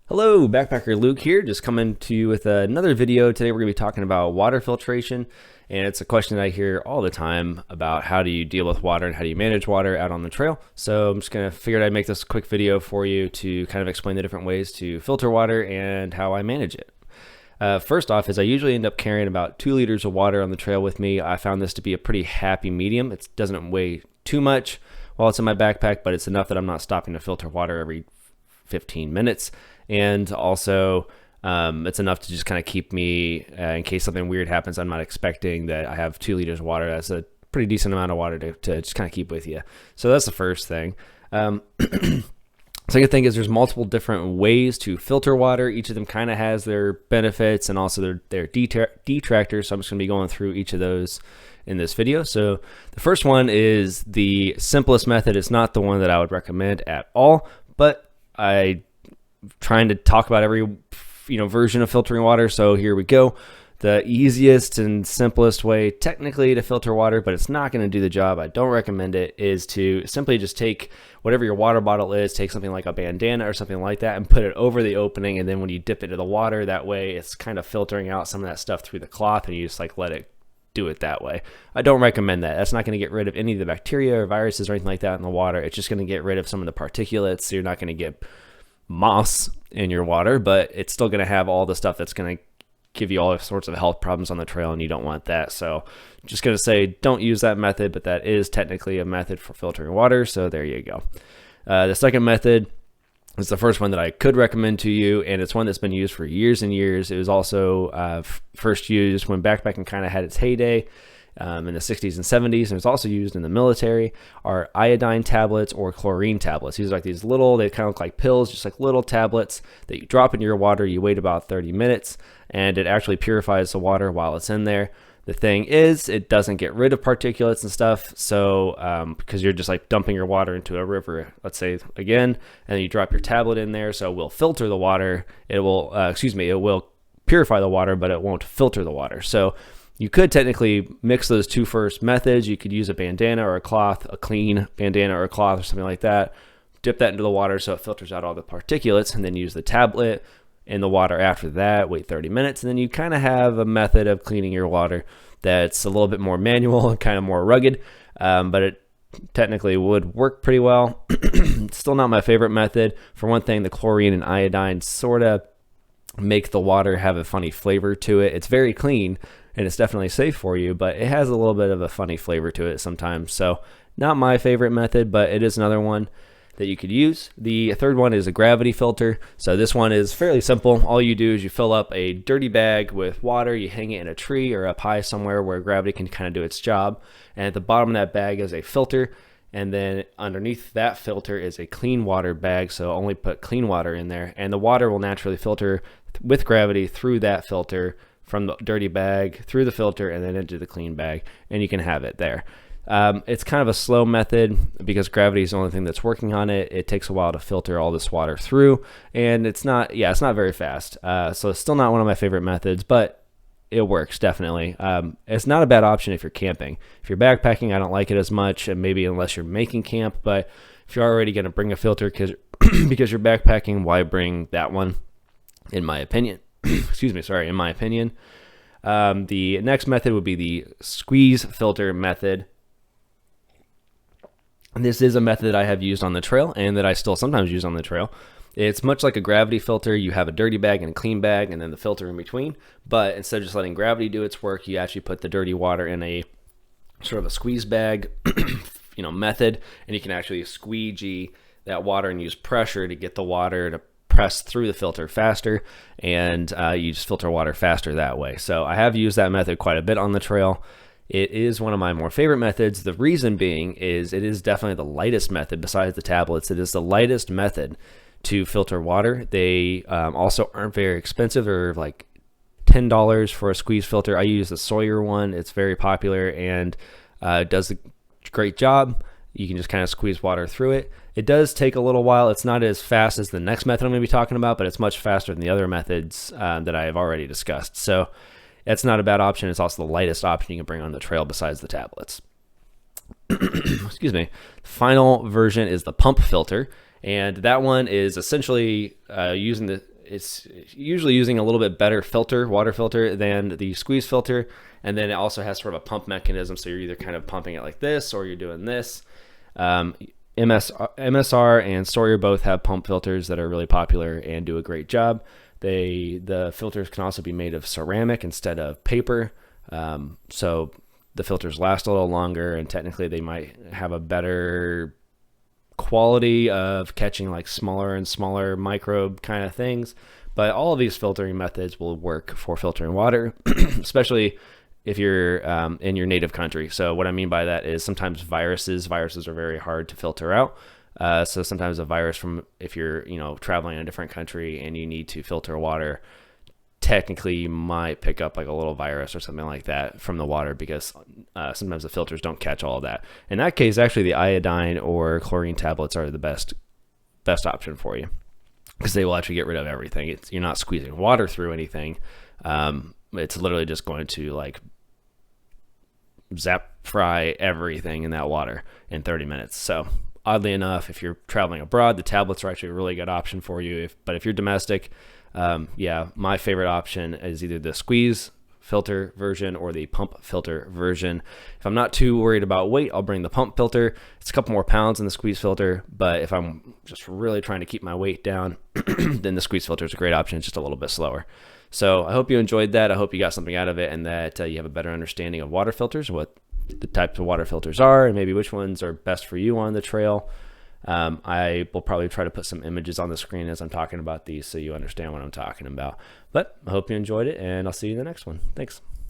Hello, Backpacker Luke here, just coming to you with another video. Today we're going to be talking about water filtration, and it's a question that I hear all the time about how do you deal with water and how do you manage water out on the trail. So I'm just going to figure I'd make this quick video for you to kind of explain the different ways to filter water and how I manage it. First off is I usually end up carrying about 2 liters of water on the trail with me. I found this to be a pretty happy medium. It doesn't weigh too much while it's in my backpack, but it's enough that I'm not stopping to filter water every 15 minutes. And also it's enough to just kind of keep me, in case something weird happens I'm not expecting, that I have 2 liters of water. That's a pretty decent amount of water to just kind of keep with you. So that's the first thing. Second thing is there's multiple different ways to filter water. Each of them kind of has their benefits and also their detractors. So I'm just going to be going through each of those in this video. So the first one is the simplest method. It's not the one that I would recommend at all, but I'm trying to talk about every version of filtering water. So here we go. The easiest and simplest way technically to filter water, but it's not going to do the job, I don't recommend it, is to simply just take whatever your water bottle is, take something like a bandana or something like that and put it over the opening, and then when you dip it into the water, that way it's kind of filtering out some of that stuff through the cloth, and you just let it do it that way. I don't recommend that. That's not going to get rid of any of the bacteria or viruses or anything like that in the water. It's just going to get rid of some of the particulates, so you're not going to get moss in your water, but it's still going to have all the stuff that's going to give you all sorts of health problems on the trail, and you don't want that. So just going to say don't use that method, but that is technically a method for filtering water, so there you go. The second method is the first one that I could recommend to you, and it's one that's been used for years and years. It was also first used when backpacking kind of had its heyday in the 60s and 70s, and it's also used in the military, are iodine tablets or chlorine tablets. These are like these little, they kind of look like pills, just like little tablets that you drop into your water. You wait about 30 minutes, and it actually purifies the water while it's in there. The thing is, it doesn't get rid of particulates and stuff, so because you're just like dumping your water into a river, let's say again, and then you drop your tablet in there, so it will filter the water. It will, it will purify the water, but it won't filter the water. So you could technically mix those two first methods. You could use a bandana or a cloth, a clean bandana or a cloth or something like that. Dip that into the water so it filters out all the particulates, and then use the tablet in the water after that. Wait 30 minutes, and then you kind of have a method of cleaning your water that's a little bit more manual and kind of more rugged, but it technically would work pretty well. It's still not my favorite method. For one thing, the chlorine and iodine sort of make the water have a funny flavor to it. It's very clean, and it's definitely safe for you, but it has a little bit of a funny flavor to it sometimes. So not my favorite method, but it is another one that you could use. The third one is a gravity filter. So this one is fairly simple. All you do is you fill up a dirty bag with water, you hang it in a tree or up high somewhere where gravity can kind of do its job. And at the bottom of that bag is a filter. And then underneath that filter is a clean water bag. So only put clean water in there, and the water will naturally filter with gravity through that filter, from the dirty bag through the filter and then into the clean bag, and you can have it there. It's kind of a slow method because gravity is the only thing that's working on it. It takes a while to filter all this water through, and it's not very fast. So it's still not one of my favorite methods, but it works definitely. It's not a bad option if you're camping. If you're backpacking, I don't like it as much, and maybe unless you're making camp, but if you're already going to bring a filter because you're backpacking, why bring that one, in my opinion? In my opinion. The next method would be the squeeze filter method. This is a method that I have used on the trail and that I still sometimes use on the trail. It's much like a gravity filter. You have a dirty bag and a clean bag and then the filter in between, but instead of just letting gravity do its work, you actually put the dirty water in a sort of a squeeze bag method, and you can actually squeegee that water and use pressure to get the water to press through the filter faster, and you just filter water faster that way. So I have used that method quite a bit on the trail. It is one of my more favorite methods. The reason being is it is definitely the lightest method besides the tablets. It is the lightest method to filter water. They also aren't very expensive. They're like $10 for a squeeze filter. I use the Sawyer one. It's very popular and does a great job. You can just kind of squeeze water through it. It does take a little while. It's not as fast as the next method I'm going to be talking about, but it's much faster than the other methods that I have already discussed. So that's not a bad option. It's also the lightest option you can bring on the trail besides the tablets. Excuse me. The final version is the pump filter, and that one is essentially using the it's usually using a little bit better water filter than the squeeze filter. And then it also has sort of a pump mechanism. So you're either kind of pumping it like this or you're doing this. MSR and Sawyer both have pump filters that are really popular and do a great job. The filters can also be made of ceramic instead of paper. So the filters last a little longer, and technically they might have a better quality of catching like smaller and smaller microbe kind of things. But all of these filtering methods will work for filtering water, especially if you're in your native country. So what I mean by that is sometimes viruses are very hard to filter out. So sometimes a virus from, if you're traveling in a different country and you need to filter water, technically you might pick up like a little virus or something like that from the water, because sometimes the filters don't catch all of that. In that case, actually the iodine or chlorine tablets are the best option for you, because they will actually get rid of everything. You're not squeezing water through anything. It's literally just going to like zap fry everything in that water in 30 minutes. So oddly enough, if you're traveling abroad, the tablets are actually a really good option for you. But if you're domestic, my favorite option is either the squeeze filter version or the pump filter version. If I'm not too worried about weight, I'll bring the pump filter. It's a couple more pounds than the squeeze filter, but if I'm just really trying to keep my weight down, then the squeeze filter is a great option. It's just a little bit slower. So I hope you enjoyed that. I hope you got something out of it, and that you have a better understanding of water filters, what the types of water filters are, and maybe which ones are best for you on the trail. I will probably try to put some images on the screen as I'm talking about these so you understand what I'm talking about. But I hope you enjoyed it, and I'll see you in the next one. Thanks.